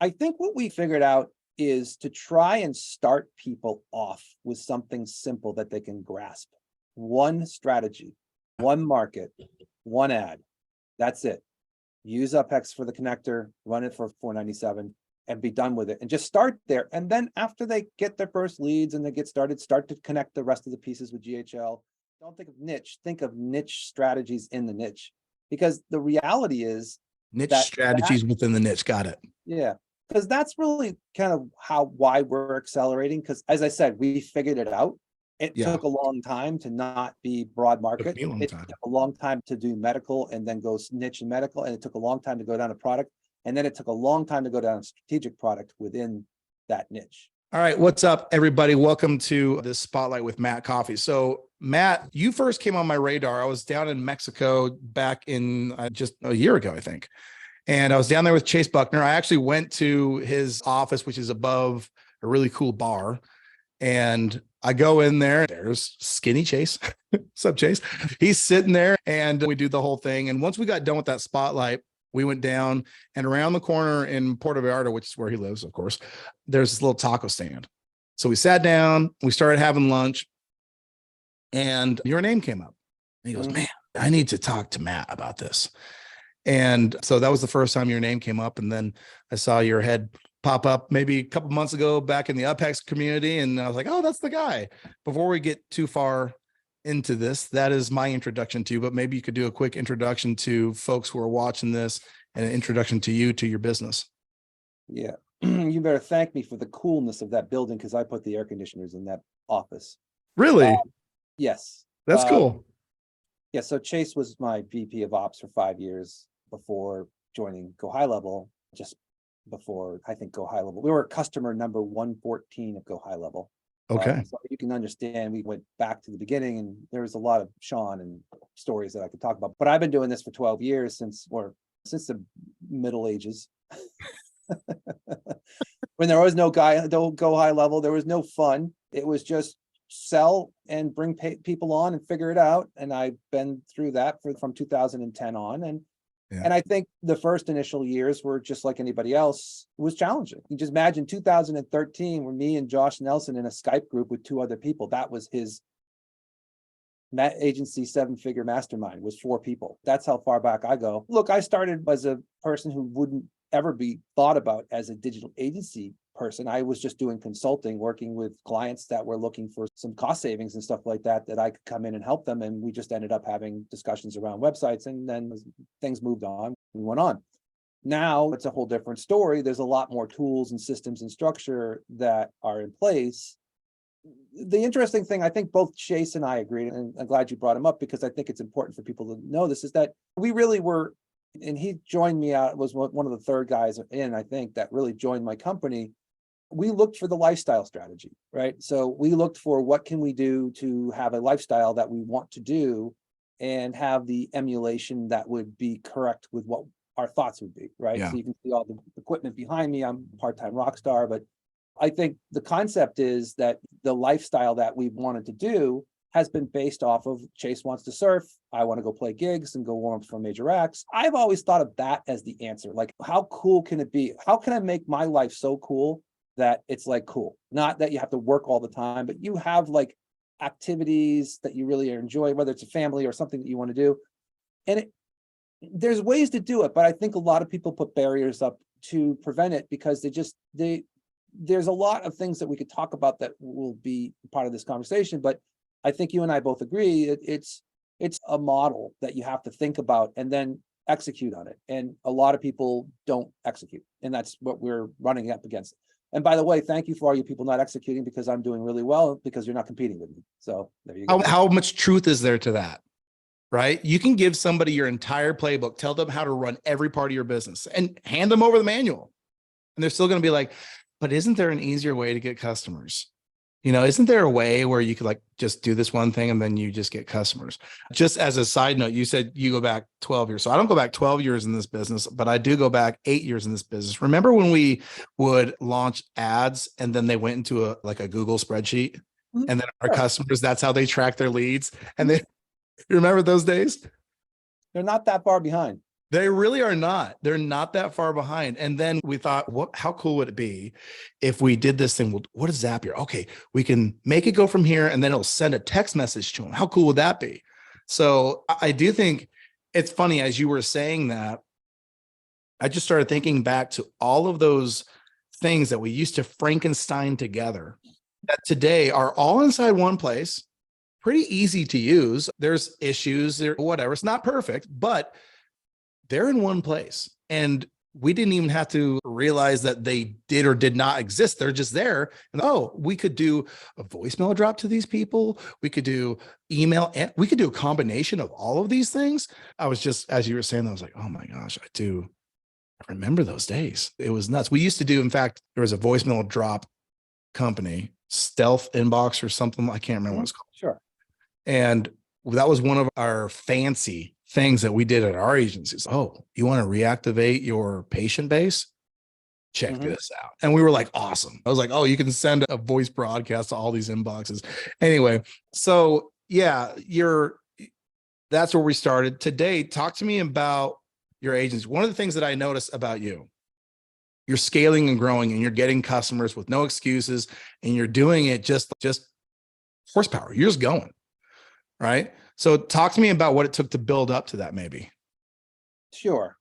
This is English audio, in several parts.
I think what we figured out is to try and start people off with something simple that they can grasp. One strategy, one market, one ad. That's it. Use UpHex for the connector, run it for $4.97 and be done with it. And just start there. And then after they get their first leads and they get started, start to connect the rest of the pieces with GHL. Don't think of niche, think of niche strategies in the niche. Because the reality is niche strategies within the niche. Got it. Yeah. Because that's really kind of why we're accelerating. Because as I said, we figured it out. It took a long time to not be broad market. It took a long time to do medical and then go niche and medical. And it took a long time to go down to product. And then it took a long time to go down a strategic product within that niche. All right. What's up, everybody? Welcome to this Spotlight with Matt Coffey. So Matt, you first came on my radar. I was down in Mexico back in just a year ago, I think. And I was down there with Chase Buckner. I actually went to his office, which is above a really cool bar. And I go in there, there's skinny Chase. What's up, Chase? He's sitting there and we do the whole thing. And once we got done with that spotlight, we went down and around the corner in Puerto Vallarta, which is where he lives, of course, there's this little taco stand. So we sat down, we started having lunch, and your name came up. And he goes, man, I need to talk to Matt about this. And so that was the first time your name came up. And then I saw your head pop up maybe a couple months ago back in the UpHex community. And I was like, oh, that's the guy. Before we get too far into this, that is my introduction to you, but maybe you could do a quick introduction to folks who are watching this and an introduction to you, to your business. Yeah. You better thank me for the coolness of that building because I put the air conditioners in that office. Really? Yes. That's cool. Yeah. So Chase was my VP of Ops for 5 years before joining Go Highlevel, just before I think Go Highlevel. We were customer number 114 of Go Highlevel. Okay. So you can understand we went back to the beginning and there was a lot of Sean and stories that I could talk about. But I've been doing this for 12 years since the Middle Ages. When there was no Go Highlevel, there was no fun. It was just sell and bring people on and figure it out. And I've been through that from 2010 on. And I think the first initial years were just like anybody else. It was challenging. You just imagine 2013 were me and Josh Nelson in a Skype group with 2 other people. That was his agency 7-figure mastermind, was 4 people. That's how far back I go. Look, I started as a person who wouldn't ever be thought about as a digital agency person. I was just doing consulting, working with clients that were looking for some cost savings and stuff like that I could come in and help them. And we just ended up having discussions around websites, and then things moved on. We went on. Now it's a whole different story. There's a lot more tools and systems and structure that are in place. The interesting thing, I think both Chase and I agreed, and I'm glad you brought him up because I think it's important for people to know this, is that we really were, and he joined me out, was one of the third guys in, I think, that really joined my company. We looked for the lifestyle strategy, right? So we looked for what can we do to have a lifestyle that we want to do and have the emulation that would be correct with what our thoughts would be, right? So you can see all the equipment behind me. I'm a part-time rock star, but I think the concept is that the lifestyle that we wanted to do has been based off of Chase wants to surf. I want to go play gigs and go warm up for major acts. I've always thought of that as the answer. Like, how cool can it be? How can I make my life so cool that it's like cool? Not that you have to work all the time, but you have like activities that you really enjoy, whether it's a family or something that you want to do. And there's ways to do it, but I think a lot of people put barriers up to prevent it because there's a lot of things that we could talk about that will be part of this conversation. But I think you and I both agree it's a model that you have to think about and then execute on it. And a lot of people don't execute. And that's what we're running up against. And by the way, thank you for all you people not executing, because I'm doing really well because you're not competing with me. So there you go. How much truth is there to that? Right? You can give somebody your entire playbook, tell them how to run every part of your business and hand them over the manual. And they're still going to be like, but isn't there an easier way to get customers? You know, isn't there a way where you could like just do this one thing and then you just get customers? Just as a side note, you said you go back 12 years. So I don't go back 12 years in this business, but I do go back 8 years in this business. Remember when we would launch ads and then they went into a Google spreadsheet, and then our customers, that's how they track their leads. And they, you remember those days? They're not that far behind. They really are not. They're not that far behind. And then we thought, how cool would it be if we did this thing? Well, what is Zapier? Okay, we can make it go from here and then it'll send a text message to them. How cool would that be? So I do think it's funny as you were saying that, I just started thinking back to all of those things that we used to Frankenstein together that today are all inside one place, pretty easy to use. There's issues there, whatever. It's not perfect, but they're in one place. And we didn't even have to realize that they did or did not exist. They're just there. And we could do a voicemail drop to these people. We could do email, and we could do a combination of all of these things. I was just, as you were saying, I was like, oh my gosh, I remember those days. It was nuts. We used to do, in fact, there was a voicemail drop company, Stealth Inbox or something. I can't remember what it's called. Sure. And that was one of our fancy things that we did at our agencies. Oh, you want to reactivate your patient base? Check this out. And we were like, awesome. I was like, oh, you can send a voice broadcast to all these inboxes. Anyway, so yeah, that's where we started. Today, talk to me about your agency. One of the things that I noticed about you're scaling and growing and you're getting customers with no excuses and you're doing it just horsepower. You're just going, right? So talk to me about what it took to build up to that, maybe. Sure.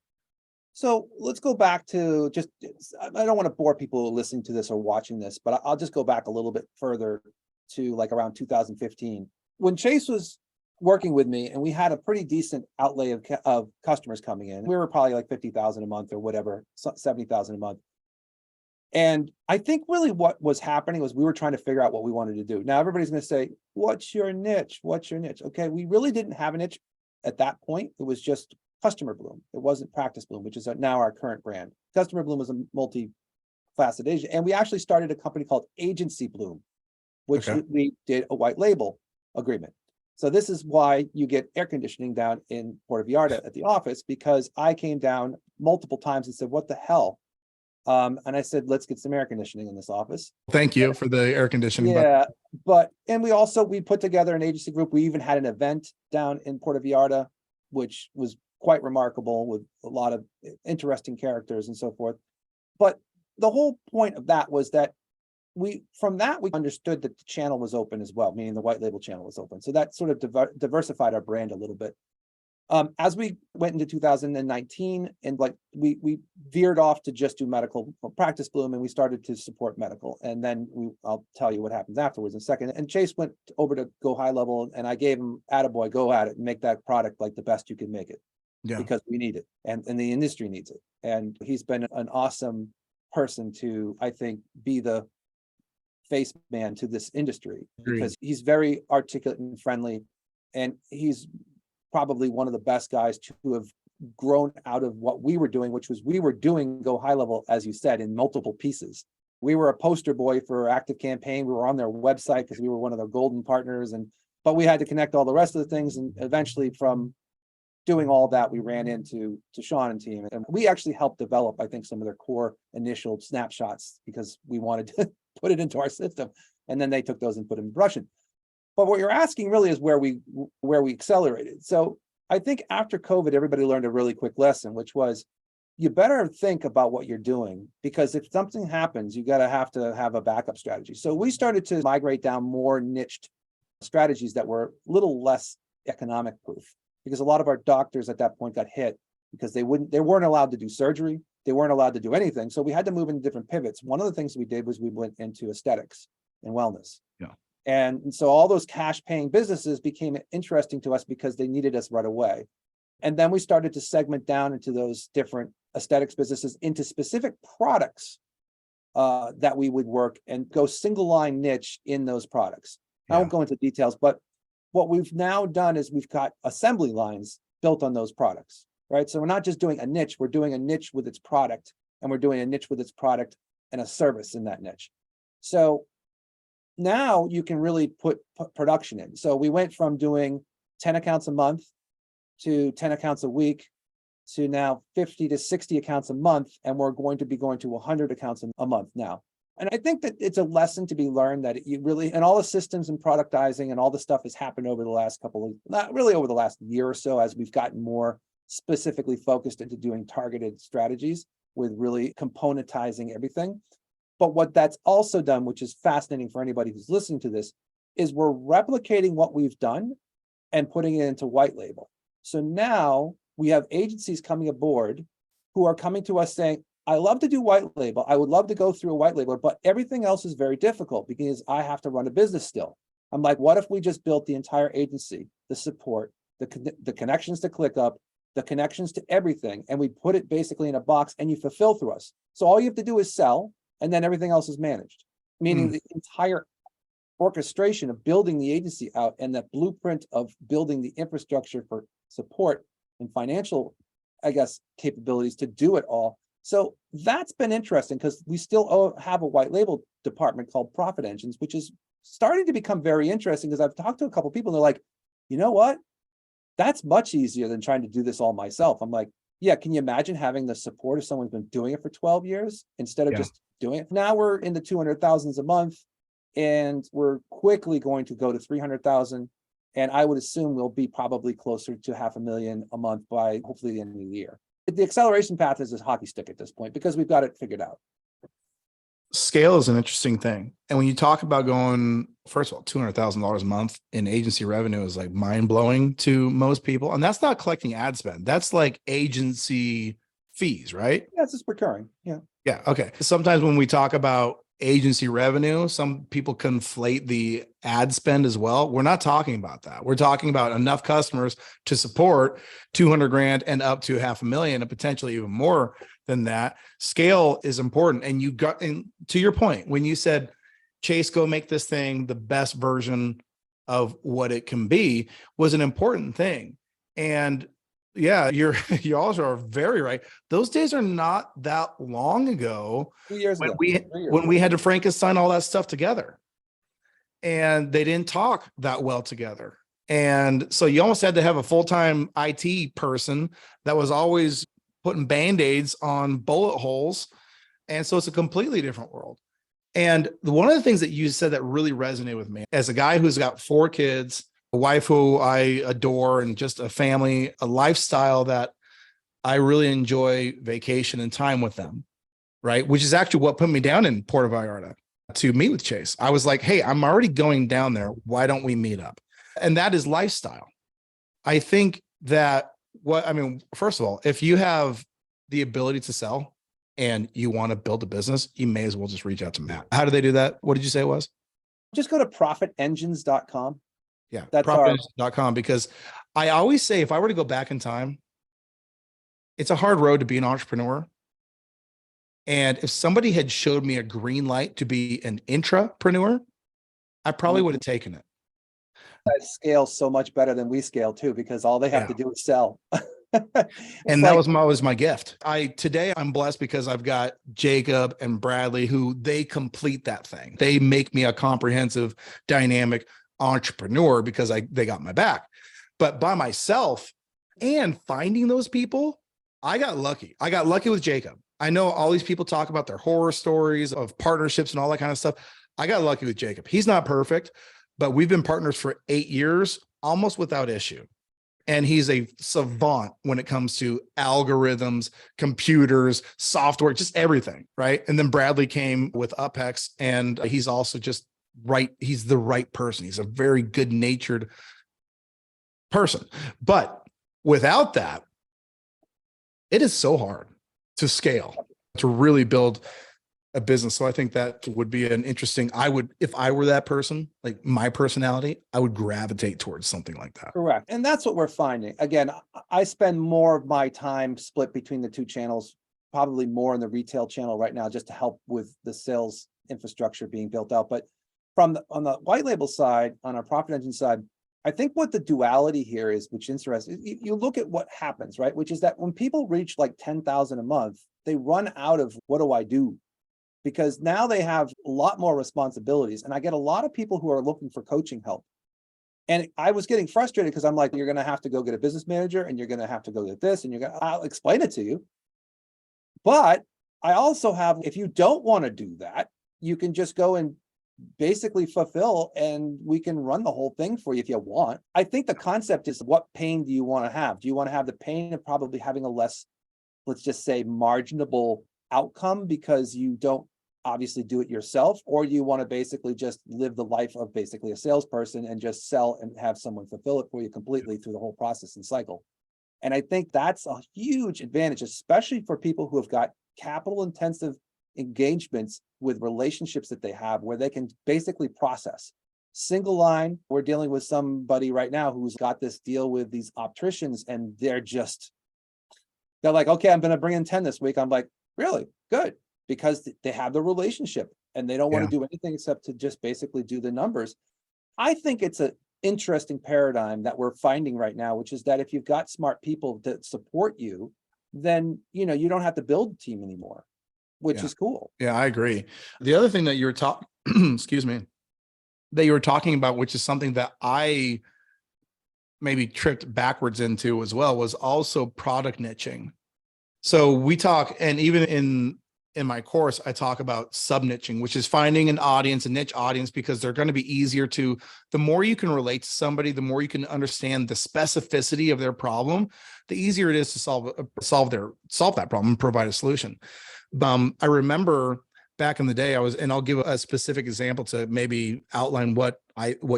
So let's go back to I don't want to bore people listening to this or watching this, but I'll just go back a little bit further to like around 2015 when Chase was working with me and we had a pretty decent outlay of customers coming in. We were probably like 50,000 a month or whatever, 70,000 a month. And I think really what was happening was we were trying to figure out what we wanted to do. Now, everybody's going to say, what's your niche? What's your niche? Okay, we really didn't have a niche at that point. It was just Customer Bloom. It wasn't Practice Bloom, which is now our current brand. Customer Bloom is a multi-faceted agent. And we actually started a company called Agency Bloom, which we did a white label agreement. So this is why you get air conditioning down in Puerto Vallarta at the office, because I came down multiple times and said, what the hell? And I said, let's get some air conditioning in this office. Thank you for the air conditioning. Yeah, and we put together an agency group. We even had an event down in Puerto Vallarta, which was quite remarkable with a lot of interesting characters and so forth. But the whole point of that was that we understood that the channel was open as well, meaning the white label channel was open. So that sort of diversified our brand a little bit. As we went into 2019 and we veered off to just do medical Practice Bloom and we started to support medical. And then I'll tell you what happens afterwards in a second. And Chase went over to go Highlevel and I gave him attaboy, go at it and make that product like the best you can make it. Yeah. Because we need it and the industry needs it. And he's been an awesome person to, I think, be the face man to this industry because he's very articulate and friendly. And he's probably one of the best guys to have grown out of what we were doing, which was we were doing Go Highlevel, as you said, in multiple pieces. We were a poster boy for Active Campaign. We were on their website because we were one of their golden partners, but we had to connect all the rest of the things. And eventually from doing all that, we ran into Sean and team. And we actually helped develop, I think, some of their core initial snapshots because we wanted to put it into our system. And then they took those and put them in production. But what you're asking really is where we accelerated. So I think after COVID, everybody learned a really quick lesson, which was you better think about what you're doing, because if something happens, you have to have a backup strategy. So we started to migrate down more niched strategies that were a little less economic proof, because a lot of our doctors at that point got hit because they weren't allowed to do surgery. They weren't allowed to do anything. So we had to move into different pivots. One of the things we did was we went into aesthetics and wellness. Yeah. And so all those cash paying businesses became interesting to us because they needed us right away. And then we started to segment down into those different aesthetics businesses into specific products that we would work and go single line niche in those products. Yeah. I won't go into details, but what we've now done is we've got assembly lines built on those products, right? So we're not just doing a niche, we're doing a niche with its product, and we're doing a niche with its product and a service in that niche. So now you can really put production in. So we went from doing 10 accounts a month to 10 accounts a week to now 50 to 60 accounts a month. And we're going to be going to 100 accounts a month now. And I think that it's a lesson to be learned that you really, and all the systems and productizing and all the stuff has happened over the last not really over the last year or so, as we've gotten more specifically focused into doing targeted strategies with really componentizing everything. But what that's also done, which is fascinating for anybody who's listening to this, is we're replicating what we've done and putting it into white label. So now we have agencies coming aboard who are coming to us saying, I love to do white label. I would love to go through a white label, but everything else is very difficult because I have to run a business still. I'm like, what if we just built the entire agency, the support, the connections to ClickUp, the connections to everything, and we put it basically in a box and you fulfill through us. So all you have to do is sell, and then everything else is managed, meaning the entire orchestration of building the agency out and that blueprint of building the infrastructure for support and financial, I guess, capabilities to do it all. So that's been interesting because we still have a white label department called Profit Engines, which is starting to become very interesting because I've talked to a couple of people and they're like, you know what? That's much easier than trying to do this all myself. I'm like, yeah, can you imagine having the support if someone's been doing it for 12 years instead of just doing it? Now we're in the 200,000s a month and we're quickly going to go to 300,000. And I would assume we'll be probably closer to 500,000 a month by hopefully the end of the year. The acceleration path is a hockey stick at this point because we've got it figured out. Scale is an interesting thing. And when you talk about going, first of all, $200,000 a month in agency revenue is like mind blowing to most people. And that's not collecting ad spend. That's like agency fees, right? Yeah, it's just recurring. Yeah. Yeah. Okay. Sometimes when we talk about agency revenue, some people conflate the ad spend as well. We're not talking about that. We're talking about enough customers to support 200 grand and up to 500,000 and potentially even more than that. Scale is important. And you got, and to your point, when you said, Chase, go make this thing the best version of what it can be, was an important thing. And yeah, you also are very right. Those days are not that long ago. 2 years ago. When we had to Frankenstein all that stuff together, and they didn't talk that well together. And so you almost had to have a full-time IT person that was always putting Band-Aids on bullet holes. And so it's a completely different world. And one of the things that you said that really resonated with me as a guy who's got 4 kids, a wife who I adore, and just a family, a lifestyle that I really enjoy vacation and time with them, right? Which is actually what put me down in Puerto Vallarta to meet with Chase. I was like, hey, I'm already going down there. Why don't we meet up? And that is lifestyle. I think that first of all, if you have the ability to sell and you want to build a business, you may as well just reach out to Matt. How do they do that? What did you say it was? Just go to profitengines.com. Yeah, that's profitengines.com, because I always say if I were to go back in time, it's a hard road to be an entrepreneur. And if somebody had showed me a green light to be an intrapreneur, I probably would have taken it. That scales so much better than we scale too, because all they have to do is sell. And that was my gift. Today I'm blessed because I've got Jacob and Bradley who they complete that thing. They make me a comprehensive, dynamic entrepreneur because they got my back. But by myself and finding those people, I got lucky. I got lucky with Jacob. I know all these people talk about their horror stories of partnerships and all that kind of stuff. I got lucky with Jacob. He's not perfect, but we've been partners for 8 years, almost without issue. And he's a savant when it comes to algorithms, computers, software, just everything, right? And then Bradley came with UpHex, and he's also just right. He's the right person. He's a very good-natured person. But without that, it is so hard to scale, to really build a business. So I think that would be an interesting, if I were that person, like my personality, I would gravitate towards something like that. Correct. And that's what we're finding. Again, I spend more of my time split between the 2 channels, probably more in the retail channel right now, just to help with the sales infrastructure being built out. But on the white label side, on our Profit Engine side, I think what the duality here is, which is interesting, you look at what happens, right? Which is that when people reach like 10,000 a month, they run out of what do I do? Because now they have a lot more responsibilities. And I get a lot of people who are looking for coaching help. And I was getting frustrated because I'm like, you're going to have to go get a business manager and you're going to have to go get this and I'll explain it to you. But I also have, if you don't want to do that, you can just go and basically fulfill, and we can run the whole thing for you if you want. I think the concept is, what pain do you want to have? Do you want to have the pain of probably having a less, let's just say, marginable outcome because you don't obviously do it yourself, or you want to basically just live the life of basically a salesperson and just sell and have someone fulfill it for you completely through the whole process and cycle? And I think that's a huge advantage, especially for people who have got capital intensive engagements with relationships that they have, where they can basically process single line. We're dealing with somebody right now who's got this deal with these opticians, and they're like, okay, I'm going to bring in 10 this week. I'm like, really? Good. Because they have the relationship and they don't want to do anything except to just basically do the numbers. I think it's an interesting paradigm that we're finding right now, which is that if you've got smart people that support you, then, you don't have to build a team anymore, which is cool. Yeah, I agree. The other thing that you were talking, excuse me, that you were talking about, which is something that I maybe tripped backwards into as well, was also product niching. So we talk, and even in my course, I talk about sub niching, which is finding an audience, a niche audience, because they're going to be easier to, the more you can relate to somebody, the more you can understand the specificity of their problem, the easier it is to solve that problem and provide a solution. I remember back in the day, and I'll give a specific example to maybe outline what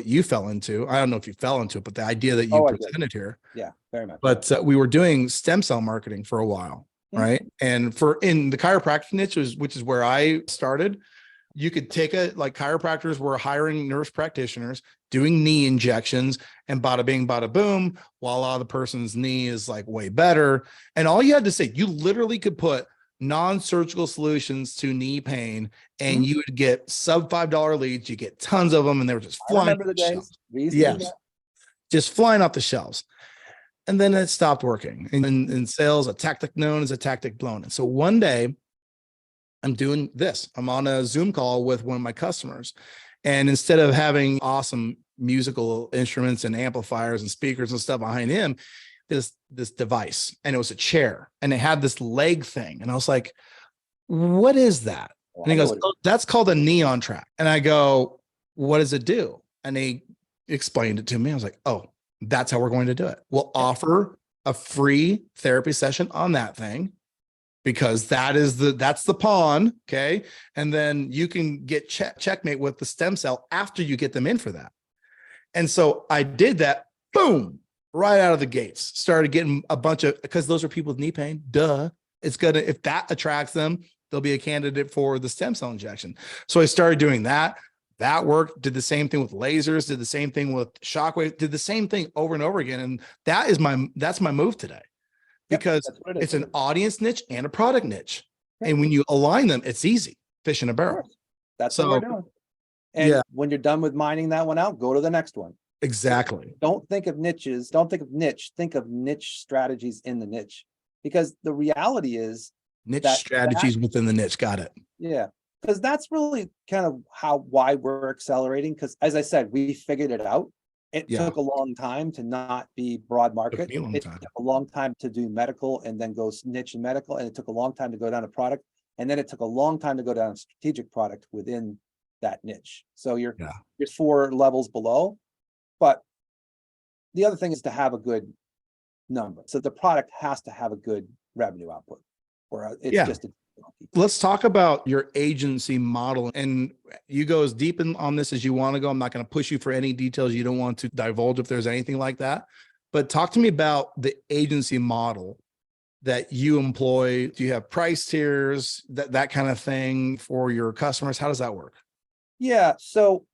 you fell into. I don't know if you fell into it, but the idea that you presented here. Yeah, very much. But we were doing stem cell marketing for a while. Right. And in the chiropractic niche, which is where I started, you could take like chiropractors were hiring nurse practitioners, doing knee injections, and bada bing, bada boom, voila, the person's knee is like way better. And all you had to say, you literally could put non-surgical solutions to knee pain, and you would get sub $5 leads. You get tons of them, and they were just flying off the shelves. Yes, just flying off the shelves. And then it stopped working. In sales, a tactic known is a tactic blown. And so one day I'm doing this. I'm on a Zoom call with one of my customers. And instead of having awesome musical instruments and amplifiers and speakers and stuff behind him, this device, and it was a chair, and it had this leg thing. And I was like, what is that? And he goes, oh, that's called a neon track. And I go, what does it do? And he explained it to me. I was like, oh, that's how we're going to do it. We'll offer a free therapy session on that thing, because that's the pawn. Okay. And then you can get checkmate with the stem cell after you get them in for that. And so I did that, boom, right out of the gates, started getting a bunch of, because those are people with knee pain. Duh. If that attracts them, they'll be a candidate for the stem cell injection. So I started doing that. That worked, did the same thing with lasers, did the same thing with shockwave, did the same thing over and over again. And that's my move today, because it's an audience niche and a product niche. And when you align them, it's easy, fish in a barrel. That's what we're doing. And when you're done with mining that one out, go to the next one. Exactly. Don't think of niches. Don't think of niche. Think of niche strategies in the niche, because the reality is niche strategies within the niche. Got it. Yeah. Because that's really kind of why we're accelerating. Because as I said, we figured it out. It took a long time to not be broad market. It took a long time to do medical and then go niche and medical. And it took a long time to go down to product. And then it took a long time to go down to strategic product within that niche. So you're 4 levels below. But the other thing is to have a good number. So the product has to have a good revenue output, or it's just Let's talk about your agency model, and you go as deep on this as you want to go. I'm not going to push you for any details you don't want to divulge if there's anything like that, but talk to me about the agency model that you employ. Do you have price tiers, that kind of thing for your customers? How does that work? Yeah. So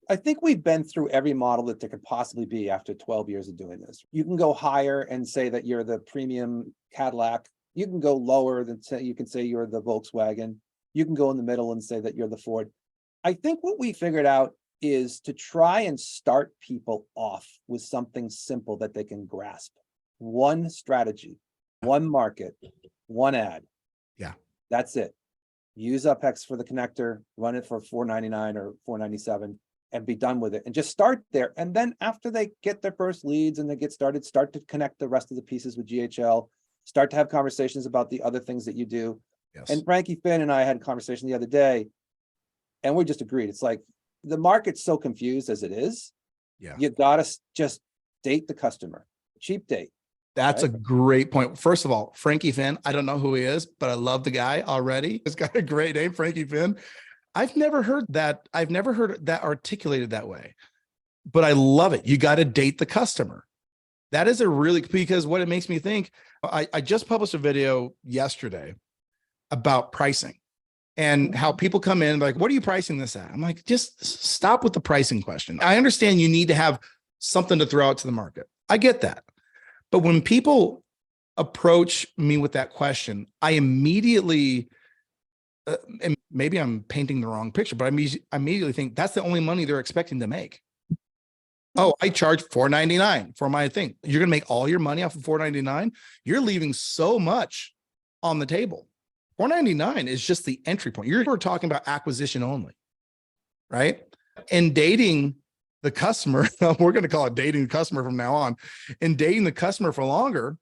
I think we've been through every model that there could possibly be after 12 years of doing this. You can go higher and say that you're the premium Cadillac. You can go lower than you can say you're the Volkswagen. You can go in the middle and say that you're the Ford. I think what we figured out is to try and start people off with something simple that they can grasp. One strategy, one market, one ad. Yeah. That's it. Use UpHex for the connector, run it for $4.99 or $4.97 and be done with it. And just start there. And then after they get their first leads and they get started, start to connect the rest of the pieces with GHL. Start to have conversations about the other things that you do. Yes. And Frankie Finn and I had a conversation the other day, And we just agreed. It's like the market's so confused as it is. Yeah. You gotta just date the customer. Cheap date. That's Right. a great point. First of all, Frankie Finn, I don't know who he is, but I love the guy already. He's got a great name, Frankie Finn. I've never heard that. I've never heard that articulated that way, but I love it. You got to date the customer. That is a really, because what it makes me think, I just published a video yesterday about pricing and how people come in like, what are you pricing this at? I'm like, just stop with the pricing question. I understand you need to have something to throw out to the market. I get that. But when people approach me with that question, I immediately, and maybe I'm painting the wrong picture, but I immediately think that's the only money they're expecting to make. Oh, I charge $4.99 for my thing. You're going to make all your money off of $4.99. You're leaving so much on the table. $4.99 is just the entry point. We're talking about acquisition only, right? And dating the customer, we're going to call it dating the customer from now on. And dating the customer for longer,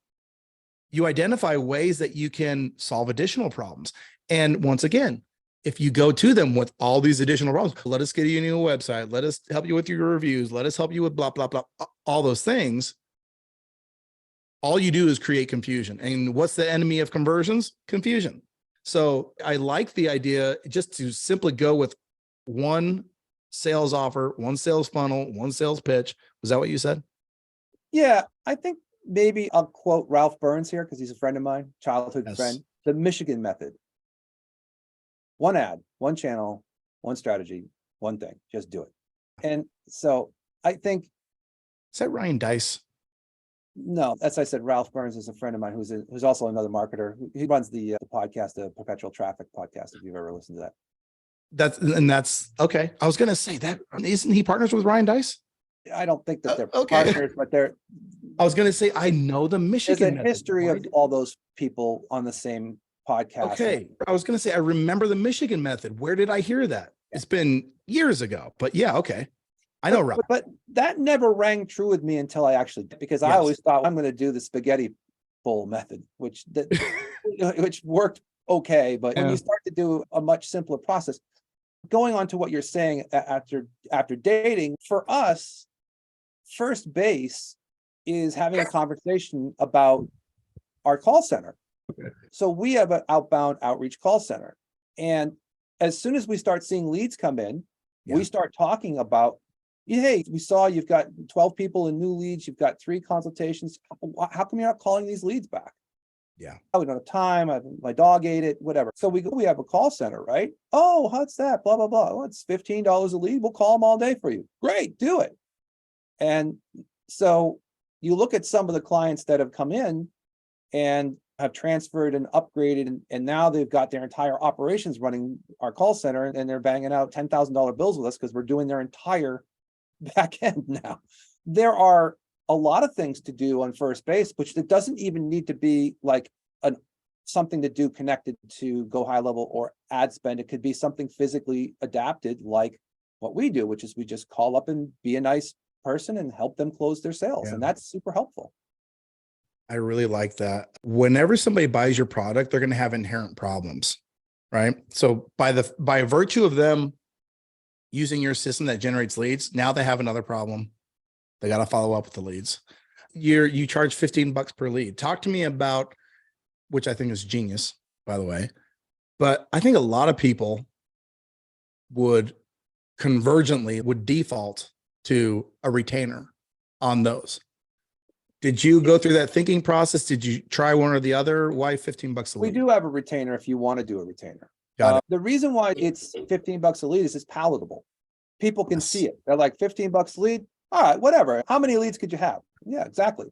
you identify ways that you can solve additional problems. And once again, if you go to them with all these additional problems, let us get you a new website, let us help you with your reviews, let us help you with blah, blah, blah, all those things. All you do is create confusion. And what's the enemy of conversions? Confusion. So I like the idea just to simply go with one sales offer, one sales funnel, one sales pitch. Was that what you said? Yeah, I think maybe I'll quote Ralph Burns here because he's a friend of mine, childhood friend. The Michigan method. One ad, one channel, one strategy, one thing, just do it. And so I think. Is that Ryan Dice? No, as I said, Ralph Burns is a friend of mine who's also another marketer. He runs the podcast, the Perpetual Traffic podcast, if you've ever listened to that. That's okay. I was going to say that, isn't he partners with Ryan Dice? I don't think that they're okay. partners, but I was going to say, I know the Michigan. There's a history of all those people on the same podcast. Okay. I was going to say, I remember the Michigan method. Where did I hear that? It's been years ago, but yeah. Okay. I know. But that never rang true with me until I actually did, because I always thought I'm going to do the spaghetti bowl method, which worked okay. But when you start to do a much simpler process, going on to what you're saying after dating, for us, first base is having a conversation about our call center. Okay. So we have an outbound outreach call center. And as soon as we start seeing leads come in, we start talking about, hey, we saw you've got 12 people in new leads, you've got 3 consultations. How come you're not calling these leads back? Yeah. Oh, we don't have time. My dog ate it, whatever. So we have a call center, right? Oh, how's that? Blah, blah, blah. Oh, it's $15 a lead. We'll call them all day for you. Great, do it. And so you look at some of the clients that have come in and have transferred and upgraded, and now they've got their entire operations running our call center, and they're banging out $10,000 bills with us because we're doing their entire back end now. There are a lot of things to do on first base, which it doesn't even need to be like something to do connected to Go Highlevel or ad spend. It could be something physically adapted, like what we do, which is we just call up and be a nice person and help them close their sales. And that's super helpful. I really like that. Whenever somebody buys your product, they're going to have inherent problems, right? So by virtue of them using your system that generates leads, now they have another problem. They got to follow up with the leads. You charge $15 per lead. Talk to me about, which I think is genius, by the way, but I think a lot of people would default to a retainer on those. Did you go through that thinking process? Did you try one or the other? Why $15 a lead? We do have a retainer if you want to do a retainer. Got it. The reason why it's $15 a lead is it's palatable. People can see it. They're like, $15 a lead. All right, whatever. How many leads could you have? Yeah, exactly.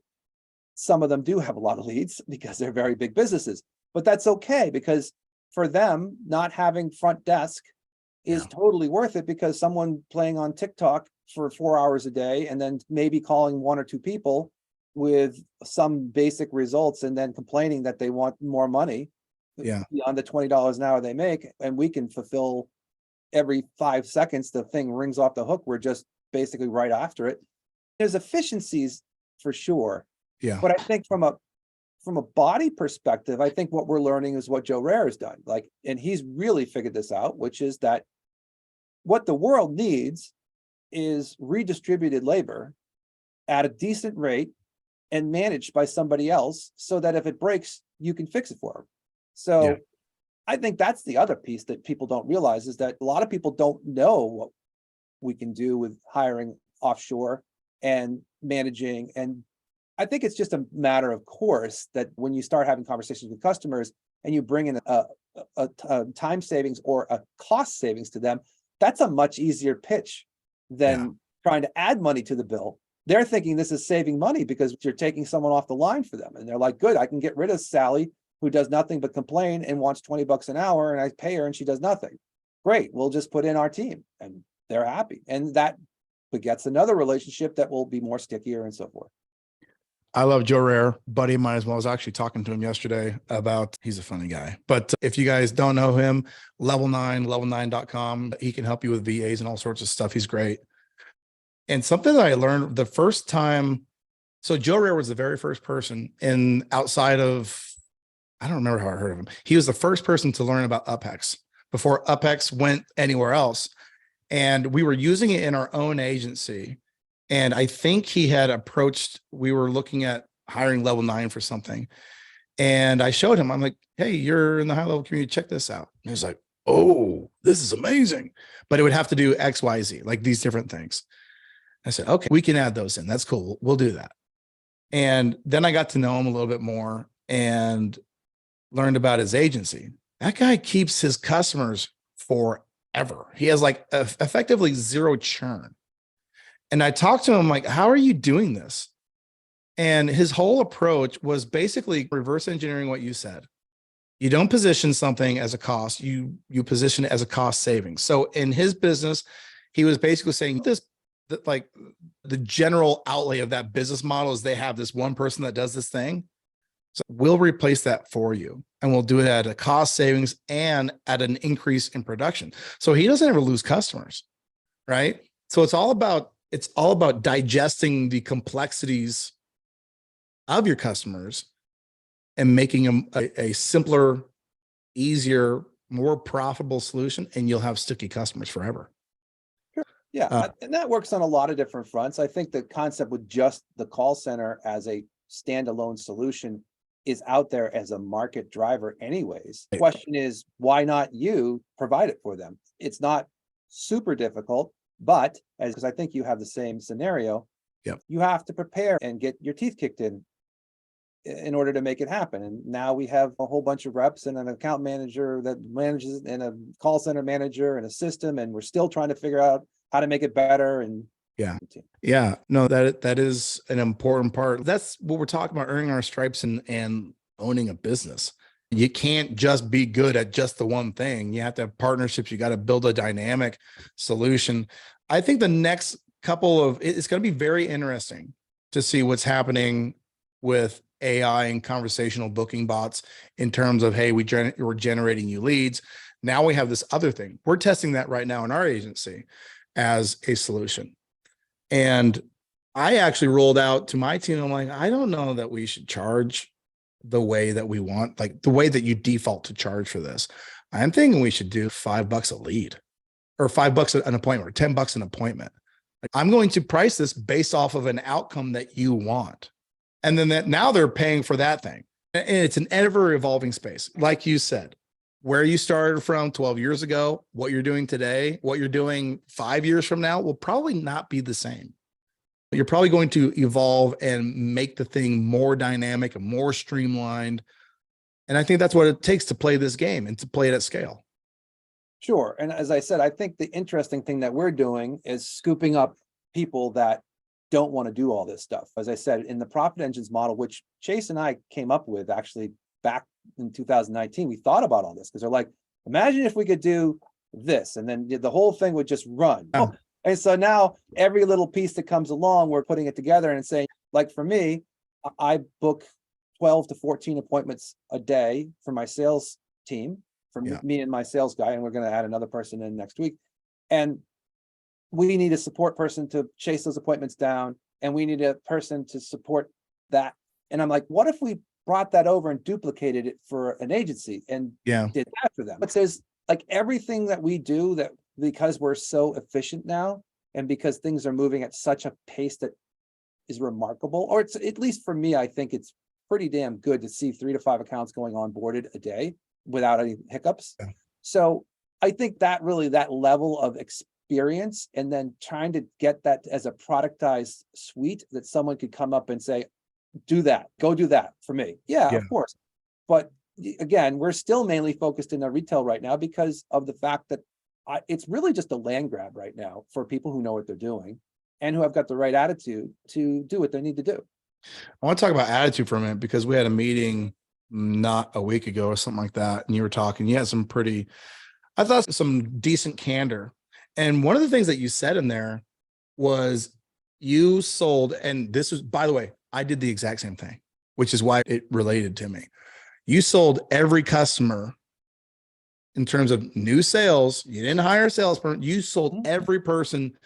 Some of them do have a lot of leads because they're very big businesses, but that's okay, because for them, not having front desk is totally worth it, because someone playing on TikTok for 4 hours a day and then maybe calling 1 or 2 people with some basic results and then complaining that they want more money beyond the $20 an hour they make, and we can fulfill every 5 seconds the thing rings off the hook. We're just basically right after it. There's efficiencies for sure. Yeah. But I think from a body perspective, I think what we're learning is what Joe Rare has done. And he's really figured this out, which is that what the world needs is redistributed labor at a decent rate and managed by somebody else so that if it breaks, you can fix it for them. So Yeah. I think that's the other piece that people don't realize, is that a lot of people don't know what we can do with hiring offshore and managing. And I think it's just a matter of course that when you start having conversations with customers and you bring in a time savings or a cost savings to them, that's a much easier pitch than trying to add money to the bill. They're thinking this is saving money because you're taking someone off the line for them. And they're like, good, I can get rid of Sally, who does nothing but complain and wants $20 an hour, and I pay her and she does nothing. Great, we'll just put in our team, and they're happy. And that begets another relationship that will be more stickier and so forth. I love Joe Rare, buddy of mine as well. I was actually talking to him yesterday about, he's a funny guy. But if you guys don't know him, level9.com, he can help you with VAs and all sorts of stuff. He's great. And something that I learned the first time, so Joe Rare was the very first person outside of, I don't remember how I heard of him. He was the first person to learn about UpHex before UpHex went anywhere else. And we were using it in our own agency. And I think he had we were looking at hiring level 9 for something. And I showed him, I'm like, hey, you're in the high level community, check this out. And he's like, oh, this is amazing. But it would have to do X, Y, Z, like these different things. I said, okay, we can add those in. That's cool. We'll do that. And then I got to know him a little bit more and learned about his agency. That guy keeps his customers forever. He has like effectively zero churn. And I talked to him like, how are you doing this? And his whole approach was basically reverse engineering what you said. You don't position something as a cost, you position it as a cost savings. So in his business, he was basically saying like the general outlay of that business model is they have this one person that does this thing. So we'll replace that for you, and we'll do it at a cost savings and at an increase in production. So he doesn't ever lose customers, right? So it's all about digesting the complexities of your customers and making them a simpler, easier, more profitable solution, and you'll have sticky customers forever. Yeah, and that works on a lot of different fronts. I think the concept with just the call center as a standalone solution is out there as a market driver anyways. The question is, why not you provide it for them? It's not super difficult, but because I think you have the same scenario, you have to prepare and get your teeth kicked in order to make it happen. And now we have a whole bunch of reps and an account manager that manages, and a call center manager and a system, and we're still trying to figure out how to make it better. And no, that is an important part. That's what we're talking about, earning our stripes and owning a business. You can't just be good at just the one thing. You have to have partnerships. You got to build a dynamic solution. I think the next it's going to be very interesting to see what's happening with AI and conversational booking bots in terms of, hey, we're generating you leads. Now we have this other thing. We're testing that right now in our agency as a solution. And I actually rolled out to my team. I'm like, I don't know that we should charge the way that we want, like the way that you default to charge for this. I'm thinking we should do $5 a lead, or $5 an appointment, or $10 an appointment. Like, I'm going to price this based off of an outcome that you want. And then now they're paying for that thing. And it's an ever evolving space. Like you said, where you started from 12 years ago, what you're doing today, what you're doing 5 years from now will probably not be the same. You're probably going to evolve and make the thing more dynamic and more streamlined. And I think that's what it takes to play this game and to play it at scale. Sure. And as I said, I think the interesting thing that we're doing is scooping up people that don't want to do all this stuff. As I said, in the profit engines model, which Chase and I came up with actually back in 2019, we thought about all this because they're like, imagine if we could do this, and then the whole thing would just run. Oh, and so now every little piece that comes along, we're putting it together and saying, like for me, I book 12 to 14 appointments a day for my sales team, for me and my sales guy, and we're going to add another person in next week. And we need a support person to chase those appointments down, and we need a person to support that. And I'm like, what if we brought that over and duplicated it for an agency and did that for them? But there's like everything that we do that because we're so efficient now, and because things are moving at such a pace that is remarkable, or it's, at least for me, I think it's pretty damn good to see 3 to 5 accounts going onboarded a day without any hiccups. Yeah. So I think that really, that level of experience, and then trying to get that as a productized suite that someone could come up and say, do that, go do that for me. Yeah, Yeah. of course. But again, we're still mainly focused in the retail right now because of the fact that it's really just a land grab right now for people who know what they're doing and who have got the right attitude to do what they need to do. I want to talk about attitude for a minute, because we had a meeting not a week ago or something like that. And you were talking, you had some pretty, I thought, some decent candor. And one of the things that you said in there was you sold, and this was, by the way, I did the exact same thing, which is why it related to me. You sold every customer in terms of new sales. You didn't hire a salesperson. You sold every person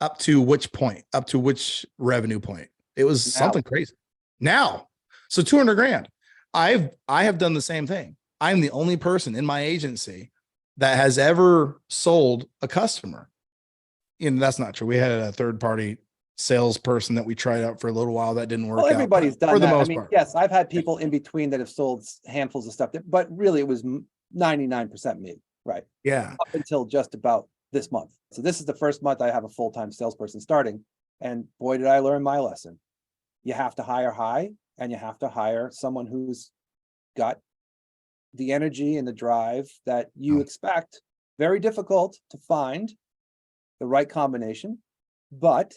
up to which point, up to which revenue point. It was something crazy. Now, so 200 grand. I have done the same thing. I'm the only person in my agency that has ever sold a customer. And that's not true. We had a third party salesperson that we tried out for a little while that didn't work out. Everybody's done for the that. most I mean, part. yes, I've had people in between that have sold handfuls of stuff, but really it was 99% me, right? Yeah. Up until just about this month. So this is the first month I have a full-time salesperson starting, and boy, did I learn my lesson. You have to hire high, and you have to hire someone who's got the energy and the drive that you expect. Very difficult to find the right combination, but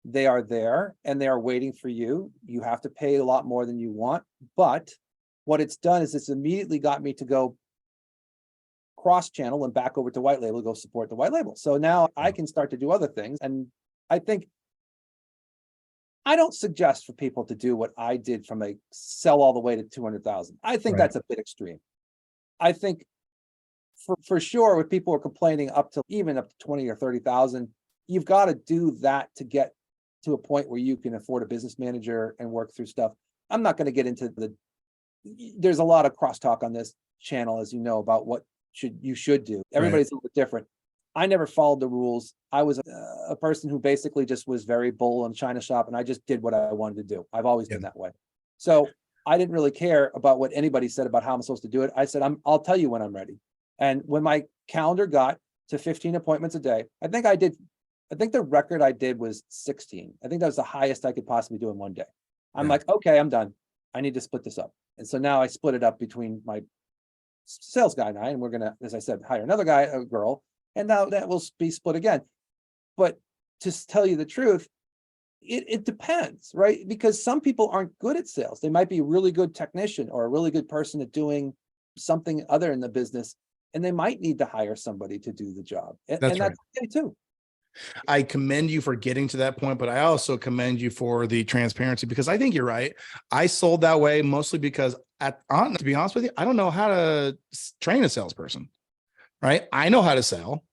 they are there and they are waiting for you. You have to pay a lot more than you want, but what it's done is it's immediately got me to go cross channel and back over to white label, go support the white label. So now I can start to do other things. And I think I don't suggest for people to do what I did from a sell all the way to 200,000. I think that's a bit extreme. I think for sure, when people are complaining up to 20 or 30,000, you've got to do that to get to a point where you can afford a business manager and work through stuff. I'm not going to get into there's a lot of crosstalk on this channel, as you know, about what you should do. Everybody's a little bit different. I never followed the rules. I was a person who basically just was very bull in China shop, and I just did what I wanted to do. I've always been that way. So I didn't really care about what anybody said about how I'm supposed to do it. I said, I'll tell you when I'm ready. And when my calendar got to 15 appointments a day, I think the record I did was 16. I think that was the highest I could possibly do in one day. I'm like, okay, I'm done. I need to split this up. And so now I split it up between my sales guy and I, and we're going to, as I said, hire another guy, a girl, and now that will be split again. But to tell you the truth, it depends, right? Because some people aren't good at sales. They might be a really good technician or a really good person at doing something other in the business, and they might need to hire somebody to do the job. And that's okay too. I commend you for getting to that point, but I also commend you for the transparency, because I think you're right. I sold that way mostly because, to be honest with you, I don't know how to train a salesperson, right? I know how to sell.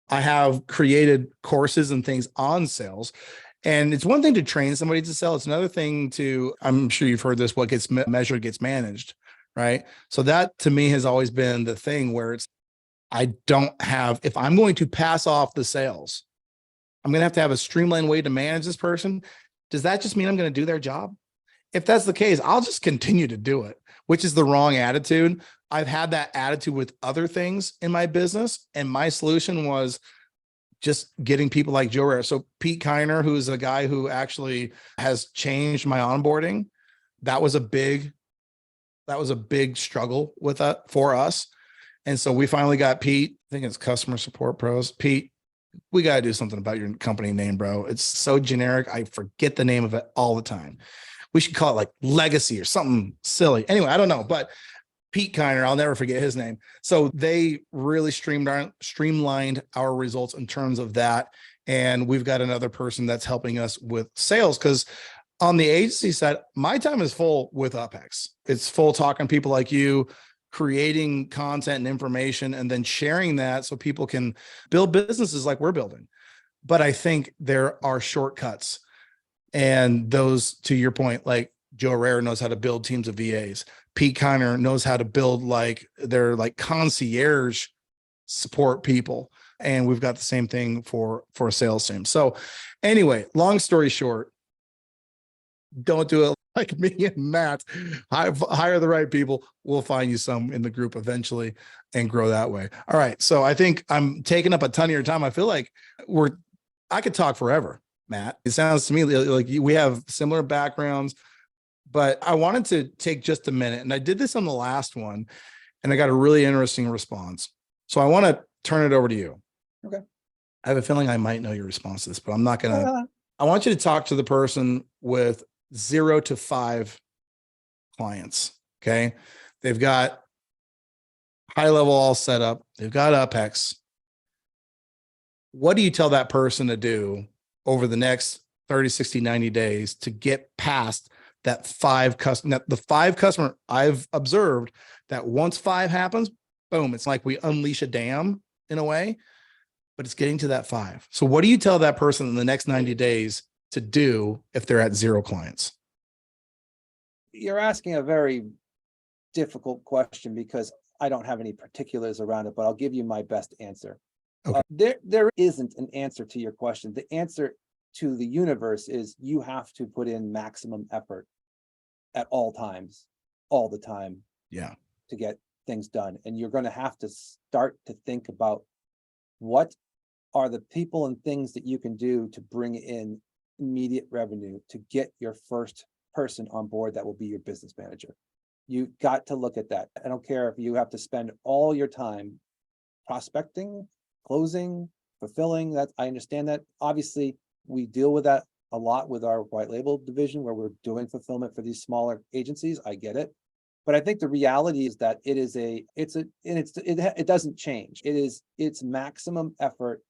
I have created courses and things on sales. And it's one thing to train somebody to sell. It's another thing to, I'm sure you've heard this, what gets measured gets managed, right? So that to me has always been the thing where if I'm going to pass off the sales, I'm going to have a streamlined way to manage this person. Does that just mean I'm going to do their job? If that's the case, I'll just continue to do it, which is the wrong attitude. I've had that attitude with other things in my business, and my solution was just getting people like Joe Rare. So Pete Kiner, who's a guy who actually has changed my onboarding. That was a big struggle for us. And so we finally got Pete. I think it's Customer Support Pros. Pete, we got to do something about your company name, bro. It's so generic. I forget the name of it all the time. We should call it like Legacy or something silly. Anyway, I don't know, but Pete Kiner, I'll never forget his name. So they really streamlined our results in terms of that. And we've got another person that's helping us with sales, because on the agency side, my time is full with UpHex. It's full talking to people like you, creating content and information, and then sharing that so people can build businesses like we're building. But I think there are shortcuts. And those, to your point, like Joe Rare knows how to build teams of VAs. Pete Kiner knows how to build their concierge support people. And we've got the same thing for a sales team. So anyway, long story short, don't do it like me and Matt. Hire the right people. We'll find you some in the group eventually and grow that way. All right. So I think I'm taking up a ton of your time. I feel like I could talk forever, Matt. It sounds to me like we have similar backgrounds, but I wanted to take just a minute, and I did this on the last one, and I got a really interesting response. So I want to turn it over to you. Okay. I have a feeling I might know your response to this, but I'm not going to. I want you to talk to the person with 0 to 5 clients. Okay. They've got Highlevel all set up. They've got UpHex. What do you tell that person to do over the next 30, 60, 90 days to get past that 5 customer? The 5 customer I've observed that once 5 happens, boom, it's like we unleash a dam in a way, but it's getting to that 5. So what do you tell that person in the next 90 days to do if they're at 0 clients? You're asking a very difficult question because I don't have any particulars around it, but I'll give you my best answer. Okay. There isn't an answer to your question. The answer to the universe is you have to put in maximum effort at all times, all the time. Yeah. To get things done. And you're going to have to start to think about what are the people and things that you can do to bring in immediate revenue to get your first person on board that will be your business manager. You got to look at that. I don't care if you have to spend all your time prospecting, closing, fulfilling. That I understand that. Obviously, we deal with that a lot with our white label division where we're doing fulfillment for these smaller agencies. I get it. But I think the reality is that it doesn't change. It's maximum effort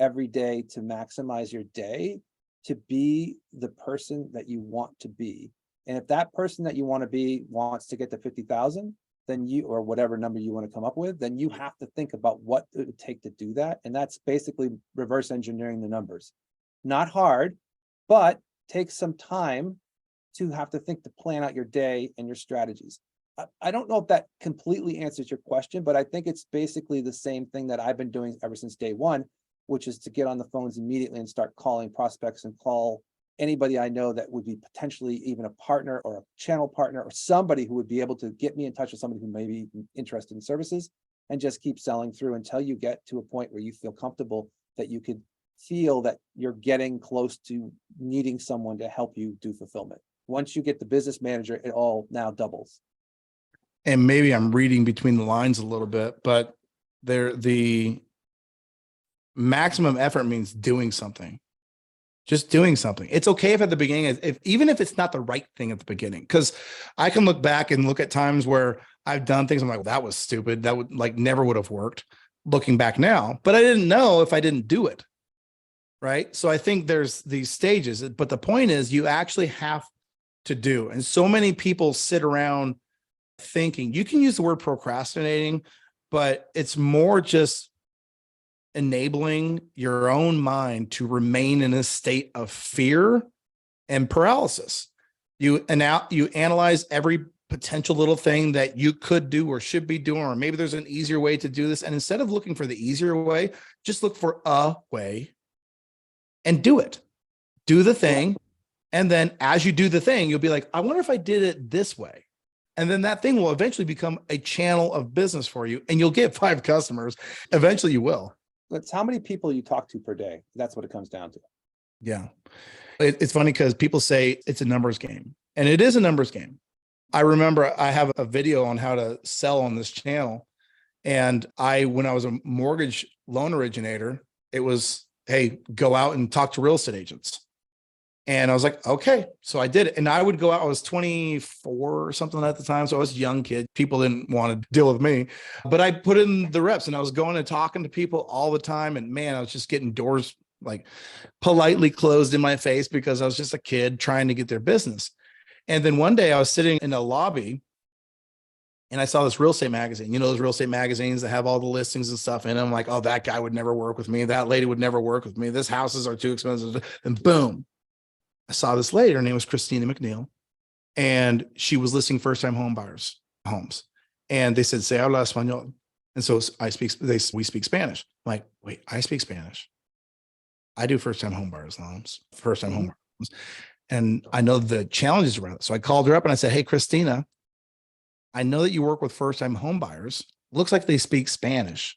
every day to maximize your day to be the person that you want to be. And if that person that you want to be wants to get to 50,000, then or whatever number you want to come up with, then you have to think about what it would take to do that. And that's basically reverse engineering the numbers. Not hard, but takes some time to have to think to plan out your day and your strategies. I don't know if that completely answers your question, but I think it's basically the same thing that I've been doing ever since day one, which is to get on the phones immediately and start calling prospects and call anybody I know that would be potentially even a partner or a channel partner or somebody who would be able to get me in touch with somebody who may be interested in services, and just keep selling through until you get to a point where you feel comfortable that you could feel that you're getting close to needing someone to help you do fulfillment. Once you get the business manager, it all now doubles. And maybe I'm reading between the lines a little bit, but the maximum effort means doing something. Just doing something. It's okay if at the beginning, even if it's not the right thing at the beginning, because I can look back and look at times where I've done things. I'm like, well, that was stupid. That would never would have worked looking back now, but I didn't know if I didn't do it. Right. So I think there's these stages, but the point is you actually have to do. And so many people sit around thinking. You can use the word procrastinating, but it's more just enabling your own mind to remain in a state of fear and paralysis. You analyze every potential little thing that you could do or should be doing, or maybe there's an easier way to do this. And instead of looking for the easier way, just look for a way and do it. Do the thing. And then as you do the thing, you'll be like, I wonder if I did it this way. And then that thing will eventually become a channel of business for you, and you'll get 5 customers. Eventually you will. That's how many people you talk to per day. That's what it comes down to. Yeah. It's funny because people say it's a numbers game, and it is a numbers game. I remember I have a video on how to sell on this channel. And when I was a mortgage loan originator, it was, hey, go out and talk to real estate agents. And I was like, okay. So I did it. And I would go out. I was 24 or something at the time. So I was a young kid. People didn't want to deal with me, but I put in the reps and I was going and talking to people all the time. And man, I was just getting doors like politely closed in my face because I was just a kid trying to get their business. And then one day I was sitting in a lobby and I saw this real estate magazine, those real estate magazines that have all the listings and stuff in them. I'm like, oh, that guy would never work with me. That lady would never work with me. This houses are too expensive. And boom. I saw this lady, her name was Christina McNeil, and she was listing first-time home buyers homes. And they said, se habla español. And so we speak Spanish. I'm like, wait, I speak Spanish. I do first-time home buyers loans, first-time home buyers loans. And I know the challenges around it. So I called her up and I said, hey, Christina, I know that you work with first-time home buyers. Looks like they speak Spanish.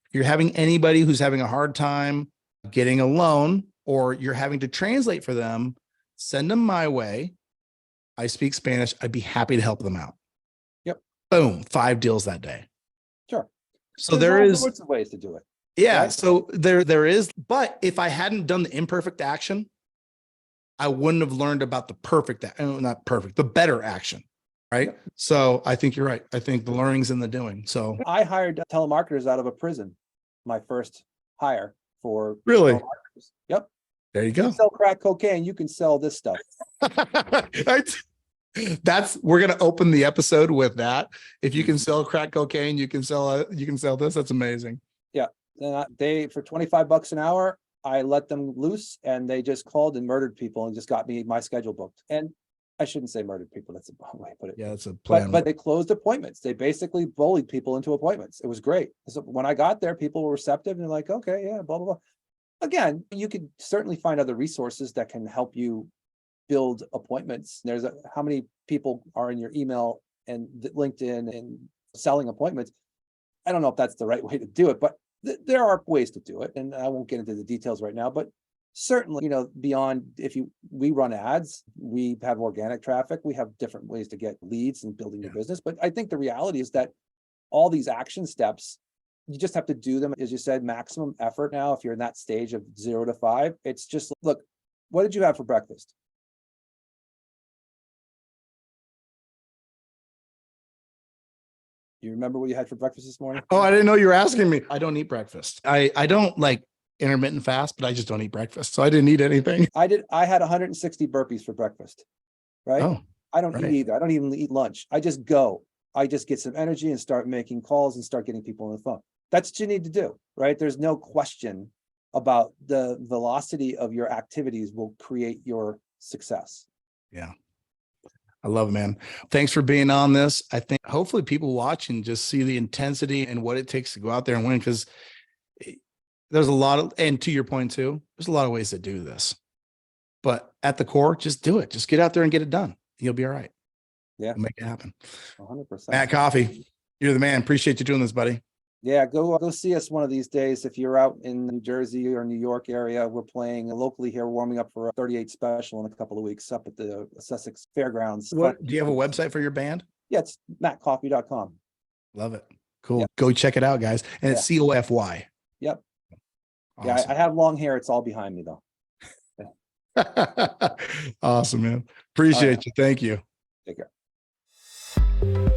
If you're having anybody who's having a hard time getting a loan, or you're having to translate for them, send them my way. I speak Spanish. I'd be happy to help them out. Yep. Boom, 5 deals that day. Sure. So There's there all is sorts of ways to do it. Yeah. Right? So there is, but if I hadn't done the imperfect action, I wouldn't have learned about the perfect, not perfect, the better action. Right. Yep. So I think you're right. I think the learning's in the doing. So I hired telemarketers out of a prison, my first hire for really, telemarketers. Yep. there you You go. sell crack cocaine, you can sell this stuff. We're going to open the episode with that. If you can sell crack cocaine, you can sell this. That's amazing. Yeah. And they, for $25 an hour, I let them loose and they just called and murdered people and just got me my schedule booked. And I shouldn't say murdered people. That's a wrong way to put it. Yeah, that's a plan. But they closed appointments. They basically bullied people into appointments. It was great. So when I got there, people were receptive and they're like, okay, yeah, blah, blah, blah. Again, you could certainly find other resources that can help you build appointments. How many people are in your email and LinkedIn and selling appointments? I don't know if that's the right way to do it, but there are ways to do it. And I won't get into the details right now, but certainly, beyond we run ads, we have organic traffic, we have different ways to get leads and building your business. But I think the reality is that all these action steps, you just have to do them, as you said, maximum effort. Now, if you're in that stage of 0 to 5, it's just, look, what did you have for breakfast? You remember what you had for breakfast this morning? Oh, I didn't know you were asking me. I don't eat breakfast. I don't like intermittent fast, but I just don't eat breakfast. So I didn't eat anything. I had 160 burpees for breakfast, right? Oh, I don't right. eat either. I don't even eat lunch. I just get some energy and start making calls and start getting people on the phone. That's what you need to do, right? There's no question about the velocity of your activities will create your success. Yeah. I love it, man. Thanks for being on this. I think hopefully people watching just see the intensity and what it takes to go out there and win, because there's a lot of, and to your point too, there's a lot of ways to do this, but at the core, just do it. Just get out there and get it done. You'll be all right. Yeah. Make it happen. 100%. Matt Coffey, you're the man. Appreciate you doing this, buddy. Yeah, go see us one of these days. If you're out in New Jersey or New York area, we're playing locally here, warming up for a 38 special in a couple of weeks up at the Sussex Fairgrounds. Do you have a website for your band? Yeah, it's mattcoffey.com. Love it. Cool. Yeah. Go check it out, guys. And it's COFY. Yep. Awesome. Yeah, I have long hair. It's all behind me though. Awesome, man. Appreciate you. Thank you. Take care.